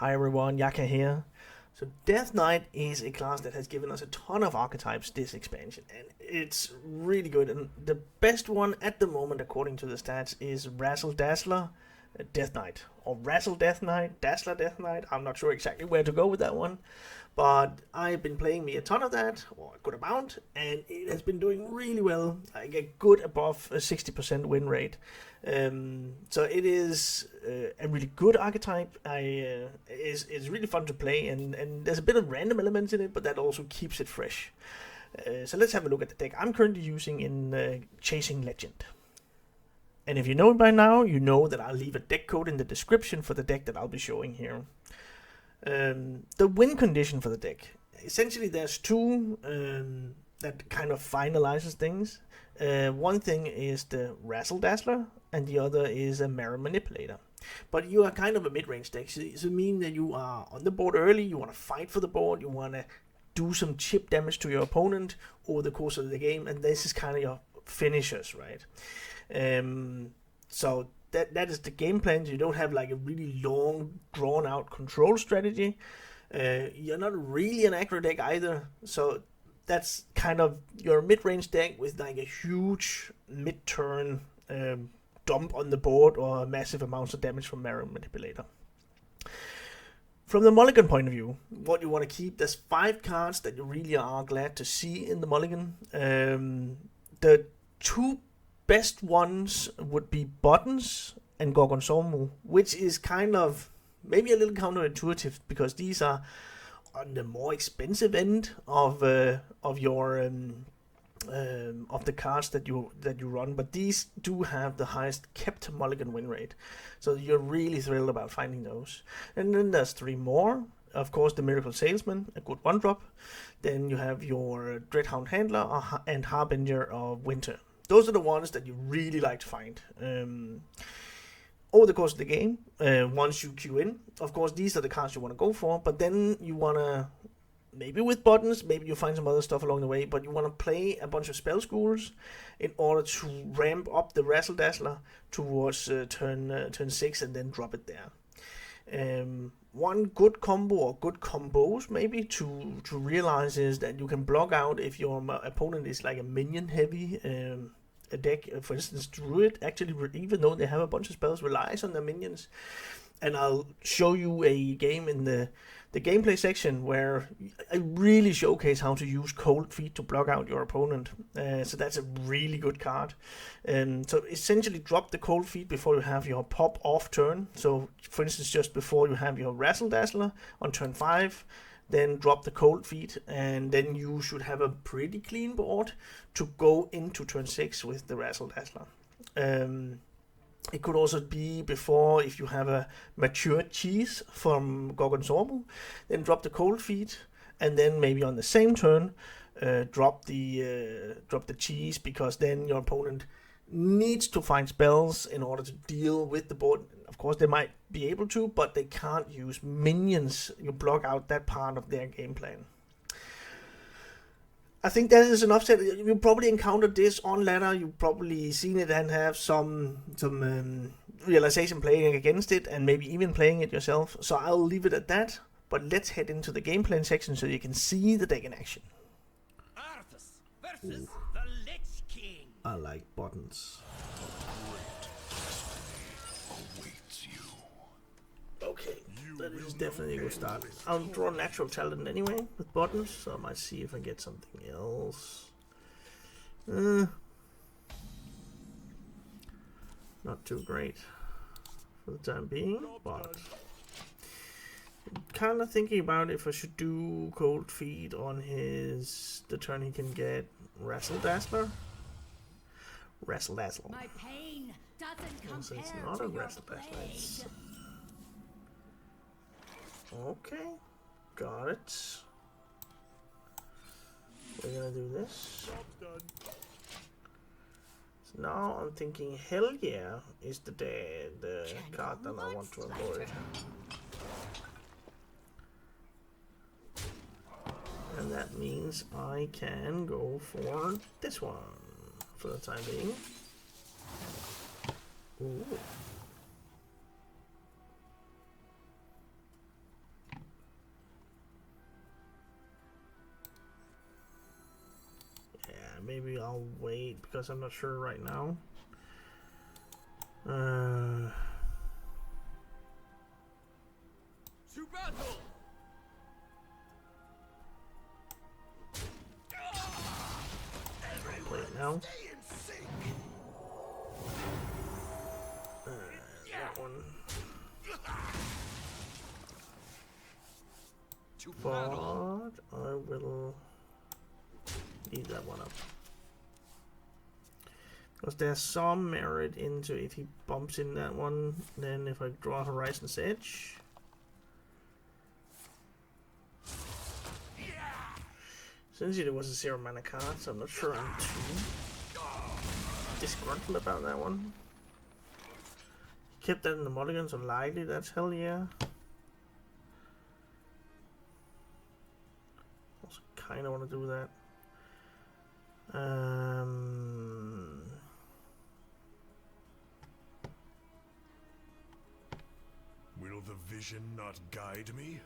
Hi everyone, Yacca here. So Death Knight is a class that has given us a ton of archetypes this expansion, and it's really good. And the best one at the moment, according to the stats, is RAZZLE Death Knight, or RAZZLE Death Knight, Dazzler Death Knight. I'm not sure exactly where to go with that one, but I've been playing me a ton of that, or a good amount, and it has been doing really well. I get good above a 60% win rate. So it is a really good archetype. It's really fun to play, and there's a bit of random elements in it, but that also keeps it fresh. So let's have a look at the deck I'm currently using in Chasing Legend. And if you know it by now, you know that I'll leave a deck code in the description for the deck that I'll be showing here. The win condition for the deck. Essentially, there's two that kind of finalizes things. One thing is the Razzle Dazzler, and the other is a Mirror Manipulator. But you are kind of a mid-range deck, so it means that you are on the board early, you want to fight for the board, you want to do some chip damage to your opponent over the course of the game, and this is kind of your finishers, right? So that is the game plan. You don't have like a really long, drawn-out control strategy. You're not really an aggro deck either, so that's kind of your mid-range deck with like a huge mid-turn dump on the board or massive amounts of damage from Mirror Manipulator. From the Mulligan point of view, what you want to keep, there's 5 cards that you really are glad to see in the Mulligan. The 2 best ones would be Buttons and Gorgonzola, which is kind of maybe a little counterintuitive because these are on the more expensive end of your of the cards that you run, but these do have the highest kept Mulligan win rate, so you're really thrilled about finding those. And then there's 3 more. Of course, the Miracle Salesman, a good 1-drop. Then you have your Dreadhound Handler and Harbinger of Winter. Those are the ones that you really like to find over the course of the game. Once you queue in, of course, these are the cards you want to go for, but then you want to, maybe with Buttons, maybe you find some other stuff along the way, but you want to play a bunch of spell schools in order to ramp up the Razzle Dazzler towards turn 6 and then drop it there. One good combo, or good combos maybe, to realize is that you can block out if your opponent is like a minion heavy a deck. For instance, Druid, actually, even though they have a bunch of spells, relies on their minions. And I'll show you a game in the gameplay section where I really showcase how to use Cold Feet to block out your opponent. So that's a really good card. So essentially drop the Cold Feet before you have your pop off turn. So for instance, just before you have your Razzle Dazzler on turn 5, then drop the Cold Feet, and then you should have a pretty clean board to go into turn 6 with the Razzle Dazzler. It could also be before, if you have a mature cheese from Gorgonzola, then drop the Cold Feet, and then maybe on the same turn drop the cheese, because then your opponent needs to find spells in order to deal with the board. Of course, they might be able to, but they can't use minions. You block out that part of their game plan. I think that is enough said. You probably encountered this on ladder. You've probably seen it and have some realization playing against it, and maybe even playing it yourself. So I'll leave it at that. But let's head into the game plan section so you can see the deck in action. Arthas versus the Lich King. I like Buttons. Okay, that is definitely a good start. I'll draw Natural Talent anyway with Buttons, so I might see if I get something else. Not too great for the time being, but kind of thinking about if I should do Cold Feet on the turn he can get Razzle Dazzler. Razzle Dazzle. My pain doesn't compare So it's not to a your Razzle Dazzler. blade. Okay, got it. We're gonna do this. So now I'm thinking Hell Yeah is the card that I want to avoid. And that means I can go for this one for the time being. Ooh. maybe I'll wait because I'm not sure right now. To battle! Play it now. That one. To But battle! I will leave that one up. Because there's some merit into if he bumps in that one, then if I draw Horizon's Edge. Since it was a 0 mana card, so I'm not sure I'm too disgruntled about that one. Kept that in the Mulligan, so likely that's hell yeah. Also kind of want to do that. Will the vision not guide me?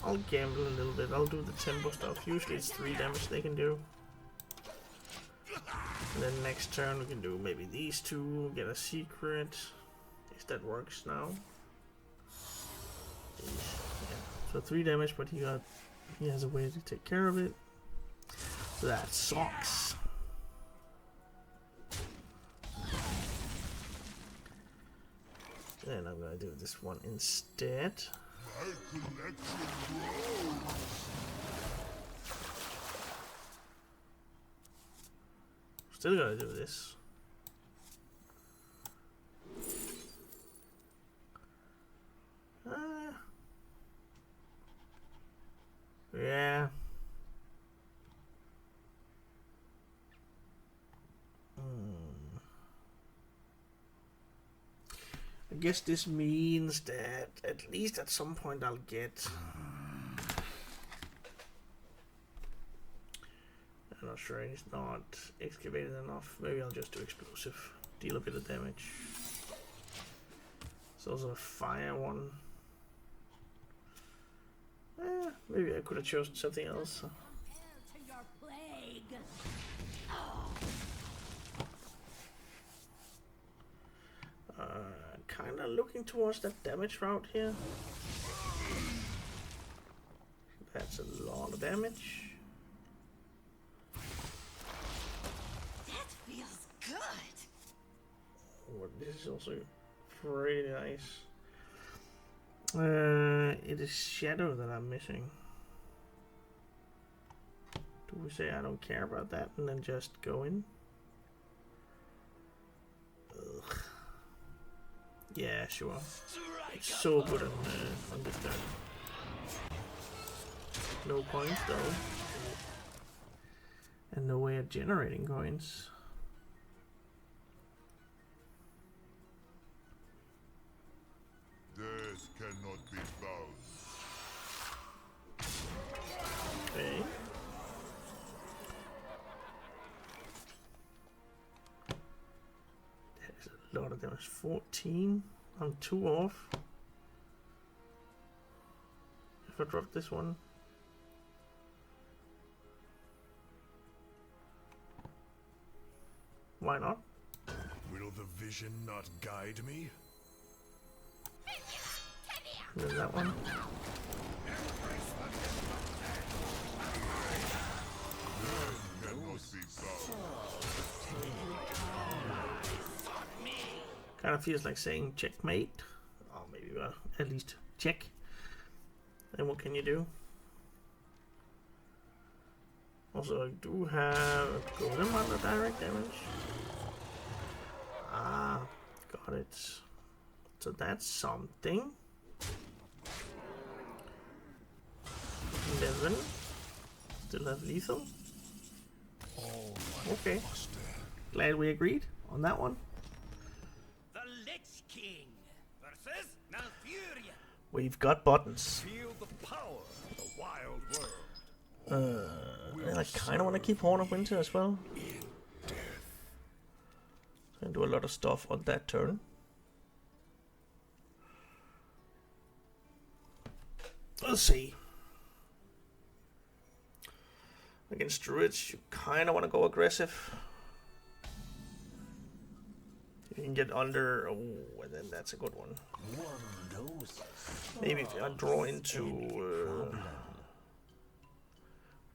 I'll gamble a little bit. I'll do the tempo stuff. Usually it's 3 damage they can do. And then next turn we can do maybe these two, get a secret. If that works now. Yeah. So 3 damage, but he has a way to take care of it. So that sucks. Then I'm gonna do this one instead. Still gonna do this. Yeah. I guess this means that at least at some point I'll get... I'm not sure he's not excavated enough. Maybe I'll just do explosive. Deal a bit of damage. It's also a fire one. Maybe I could have chosen something else. To your plague. Kind of looking towards that damage route here. That's a lot of damage. That feels good. Oh, this is also pretty nice. It is Shadow that I'm missing. Do we say I don't care about that and then just go in? Ugh. Yeah, sure. It's so good on this turn. No points though. And no way of generating coins. Death cannot be bound. Okay. That is a lot of damage. 14. I'm 2 off. If I drop this one. Why not? Will the vision not guide me? And then that one. Cannot be bound. Kind of feels like saying checkmate. Or maybe at least check. Then what can you do? Also, I do have a golem under direct damage. Ah, got it. So that's something. 11. Still have lethal. Okay. Glad we agreed on that one. The Lich King versus Malfurion. We've got buttons. Feel the power of the wild world. And I kind of want to keep Horn of Winter as well. And do a lot of stuff on that turn. Let's see. Against druids, you kind of want to go aggressive. You can get under, oh, and then that's a good one. Maybe if I draw into,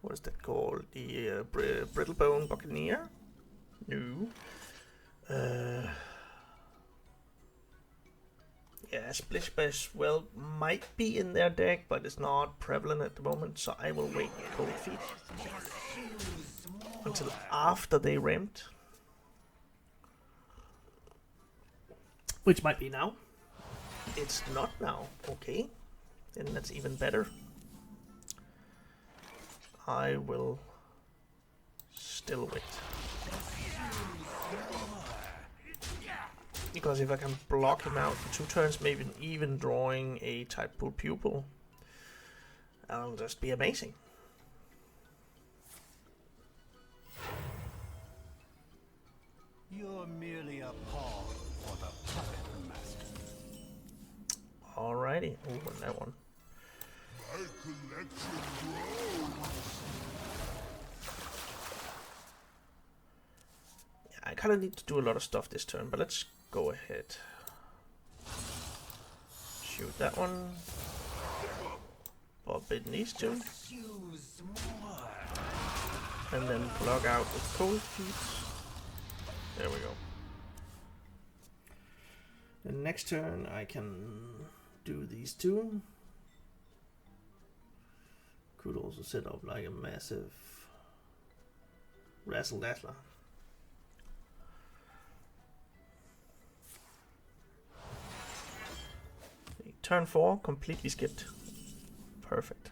what is that called? The Brittlebone Buccaneer? No. Yeah, Splish Splash, well, might be in their deck, but it's not prevalent at the moment, so I will wait Cold Feet until after they ramped. Which might be now. It's not now. Okay. Then that's even better. I will still wait. Because if I can block him out for 2 turns, maybe even drawing a type pool pupil, that'll just be amazing. You're merely a pawn for the puppet master. Alrighty. Oh, and that one. My collection grows. Yeah, I kind of need to do a lot of stuff this turn, but let's go ahead. Shoot that one. Pop in these 2. And then block out with Cold Feet. There we go. The next turn I can do these 2. Could also set up like a massive Razzle Dazzler. Turn 4, completely skipped. Perfect.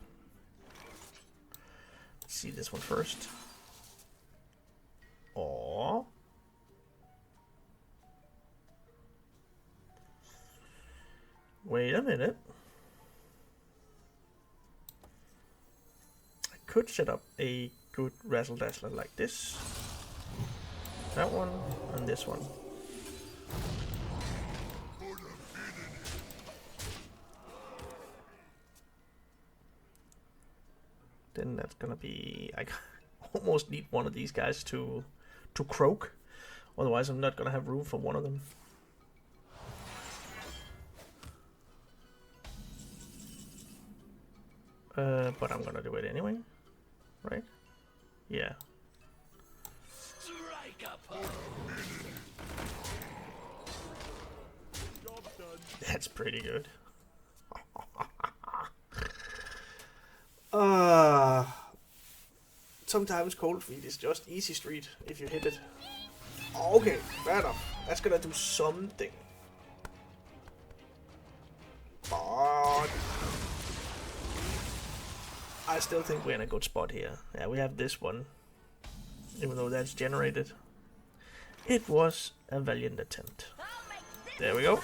Let's see this one first. Or wait a minute. I could set up a good Razzle Dazzler like this. That one and this one. Then that's gonna be, I almost need one of these guys to croak, otherwise I'm not gonna have room for one of them. But I'm gonna do it anyway, right? Yeah. That's pretty good. Sometimes Cold Feet is just easy street if you hit it. Okay, fair enough. That's gonna do something. But I still think we're in a good spot here. Yeah, we have this one. Even though that's generated. It was a valiant attempt. There we go.